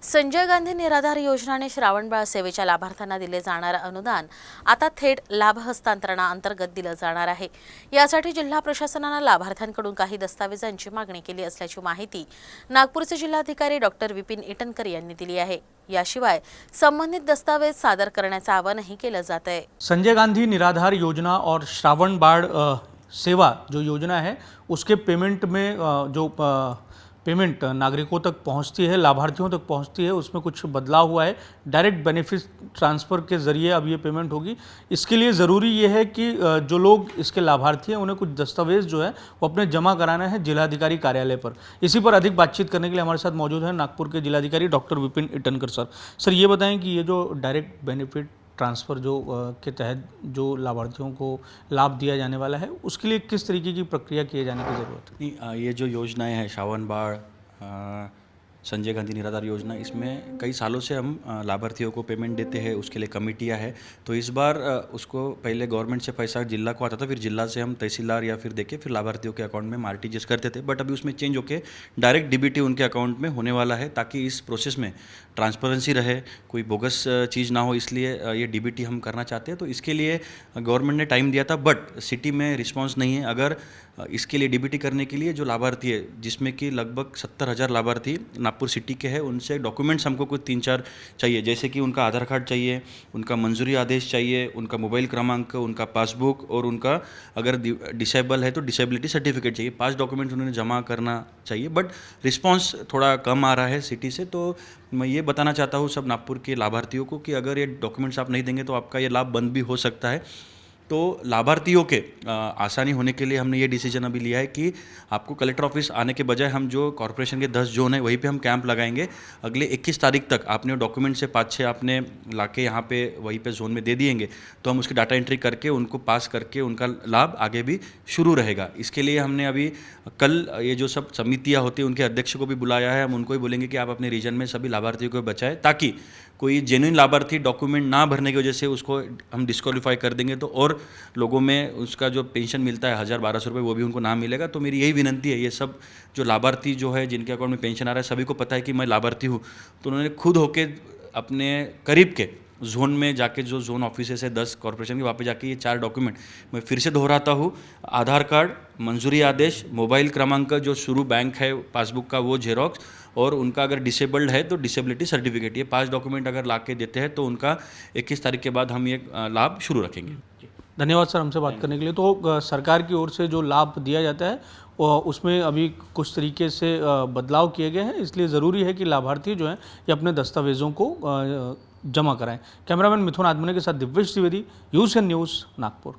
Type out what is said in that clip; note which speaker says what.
Speaker 1: संजय गांधी निराधार योजना आणि श्रावणबाळ सेवेच्या लाभार्थ्यांना दिले जाणारे अनुदान आता थेट लाभ हस्तांतरणाअंतर्गत दिलं जाणार आहे। यासाठी जिल्हा प्रशासनाने लाभार्थ्यांकडून काही दस्तावेजांची मागणी केली असल्याची माहिती नागपूरचे जिल्हाधिकारी डॉक्टर विपिन इटनकर यांनी दिली आहे। याशिवाय संबंधित दस्तावेज सादर करण्याचे आवाहनही केलं जात आहे।
Speaker 2: संजय गांधी निराधार योजना और श्रावणबाळ सेवा जो योजना है उसके पेमेंट में जो पेमेंट नागरिकों तक पहुंचती है, लाभार्थियों तक पहुंचती है, उसमें कुछ बदलाव हुआ है। डायरेक्ट बेनिफिट ट्रांसफ़र के ज़रिए अब ये पेमेंट होगी। इसके लिए ज़रूरी ये है कि जो लोग इसके लाभार्थी हैं उन्हें कुछ दस्तावेज जो है वो अपने जमा कराना है जिलाधिकारी कार्यालय पर। इसी पर अधिक बातचीत करने के लिए हमारे साथ मौजूद हैं नागपुर के जिलाधिकारी doctor Vipin Itankar sir. Sir ये बताएं कि ये जो डायरेक्ट बेनिफिट ट्रांसफ़र जो के तहत जो लाभार्थियों को लाभ दिया जाने वाला है उसके लिए किस तरीके की प्रक्रिया किए जाने की ज़रूरत है?
Speaker 3: ये जो योजनाएं हैं श्रावणबाळ, संजय गांधी निराधार योजना, इसमें कई सालों से हम लाभार्थियों को पेमेंट देते हैं, उसके लिए कमेटियां हैं। तो इस बार उसको पहले गवर्नमेंट से पैसा जिला को आता था, फिर जिला से हम तहसीलदार या फिर देके फिर लाभार्थियों के अकाउंट में आरटीजीएस करते थे। बट अभी उसमें चेंज होके डायरेक्ट डीबीटी उनके अकाउंट में होने वाला है, ताकि इस प्रोसेस में ट्रांसपेरेंसी रहे, कोई बोगस चीज़ ना हो, इसलिए ये डीबीटी हम करना चाहते हैं। तो इसके लिए गवर्नमेंट ने टाइम दिया था, बट सिटी में रिस्पॉन्स नहीं है। अगर इसके लिए डीबीटी करने के लिए जो लाभार्थी है, जिसमें कि लगभग 70,000 लाभार्थी नागपुर सिटी के हैं, उनसे डॉक्यूमेंट्स हमको कुछ 3-4 चाहिए, जैसे कि उनका आधार कार्ड चाहिए, उनका मंजूरी आदेश चाहिए, उनका मोबाइल क्रमांक, उनका पासबुक और उनका अगर डिसेबल है तो डिसेबिलिटी सर्टिफिकेट चाहिए। 5 डॉक्यूमेंट्स उन्होंने जमा करना चाहिए। बट रिस्पॉन्स थोड़ा कम आ रहा है सिटी से, तो मैं ये बताना चाहता हूँ सब नागपुर के लाभार्थियों को कि अगर ये डॉक्यूमेंट्स आप नहीं देंगे तो आपका ये लाभ बंद भी हो सकता है। तो लाभार्थियों के आसानी होने के लिए हमने ये डिसीजन अभी लिया है कि आपको कलेक्टर ऑफिस आने के बजाय हम जो कॉरपोरेशन के 10 जोन है वहीं पे हम कैंप लगाएंगे। अगले 21 तारीख तक आपने डॉक्यूमेंट से 5-6 आपने लाके यहाँ पे वहीं पे जोन में दे दिएंगे, तो हम उसकी डाटा एंट्री करके उनको पास करके उनका लाभ आगे भी शुरू रहेगा। इसके लिए हमने अभी कल ये जो सब समितियाँ होती हैं उनके अध्यक्ष को भी बुलाया है। हम उनको ही बोलेंगे कि आप अपने रीजन में सभी लाभार्थियों को बचाएं, ताकि कोई जेन्युइन लाभार्थी डॉक्यूमेंट ना भरने की वजह से उसको हम डिस्क्वालीफाई कर देंगे तो और लोगों में उसका जो पेंशन मिलता है 1,000-1,200 रुपये वो भी उनको ना मिलेगा। तो मेरी यही विनंती है, ये सब जो लाभार्थी जो है जिनके अकाउंट में पेंशन आ रहा है, सभी को पता है कि मैं लाभार्थी हूँ, तो उन्होंने खुद होके अपने करीब के जोन में जाके जो जोन ऑफिसेस है 10 कॉर्पोरेशन के, वहाँ पे जाके ये 4 डॉक्यूमेंट मैं फिर से दोहराता हूँ, आधार कार्ड, मंजूरी आदेश, मोबाइल क्रमांक जो शुरू बैंक है पासबुक का वो जेरोक्स, और उनका अगर डिसेबल्ड है तो डिसेबिलिटी सर्टिफिकेट, ये 5 डॉक्यूमेंट अगर ला के देते हैं तो उनका 21 तारीख के बाद हम ये लाभ शुरू रखेंगे।
Speaker 2: धन्यवाद सर हमसे बात करने के लिए। तो सरकार की ओर से जो लाभ दिया जाता है उसमें अभी कुछ तरीके से बदलाव किए गए हैं, इसलिए ज़रूरी है कि लाभार्थी जो हैं ये अपने दस्तावेज़ों को जमा कराएं। कैमरामैन मिथुन आदमने के साथ दिव्येश द्विवेदी, यूएसएन न्यूज़, नागपुर।